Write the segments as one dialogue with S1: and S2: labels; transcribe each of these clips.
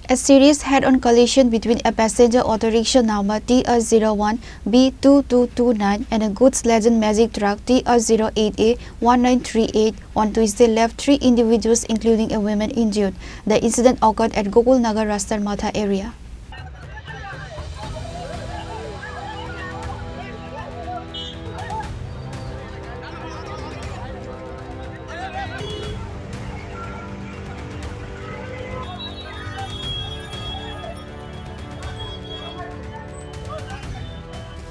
S1: A serious head-on collision between a passenger auto rickshaw number TR01B2229 and a goods-laden magic truck TR08A1938 on Tuesday left 3 individuals including a woman injured. The incident occurred at Gokulnagar Rastar Matha area.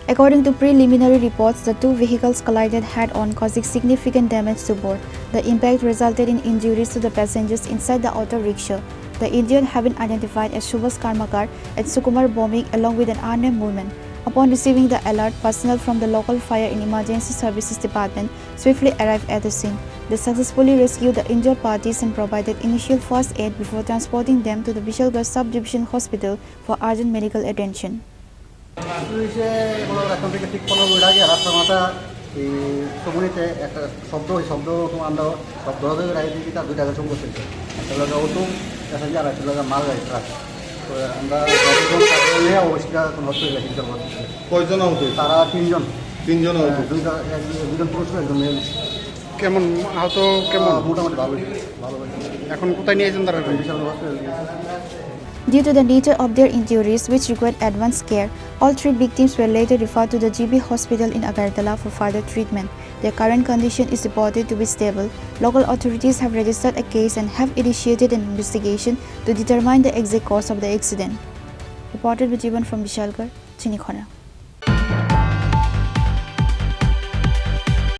S1: According to preliminary reports, the two vehicles collided head-on, causing significant damage to both. The impact resulted in injuries to the passengers inside the auto rickshaw. The injured have been identified as Shubhas Karmakar and Sukumar Bomik along with an unnamed woman. Upon receiving the alert, personnel from the local fire and emergency services department swiftly arrived at the scene. They successfully rescued the injured parties and provided initial first aid before transporting them to the Vishalgarh Sub-Division Hospital for urgent medical attention.
S2: ঠিক 15 minute আগে রাস্তার মাথা এই সবুনিতে একটা শব্দ ধরা ধরে রাখি দিয়েছি তার 2 টাকা চুম্বক হয়েছে একটা লোক অটো প্যাসেঞ্জার আর একটা লোক মালগাড়ি ট্রাক তো আমরা নিয়ে অবশ্যই হসপিটালে চিকিৎসা করতেছি।
S3: কয়জন আহত?
S2: তারা তিনজন
S3: আহত।
S2: দুজন পুরুষ একজন মেয়ে।
S3: কেমন আহত? কেমন?
S2: মোটামুটি ভালো।
S3: এখন কোথায় নিয়ে যান তারা?
S2: বিশাল হসপিটালে।
S1: Due to the nature of their injuries, which required advanced care, all 3 victims were later referred to the GB hospital in Agartala for further treatment. Their current condition is reported to be stable. Local authorities have registered a case and have initiated an investigation to determine the exact cause of the accident. Reported by Jivan from Vishalgarh, Chini, Khorang.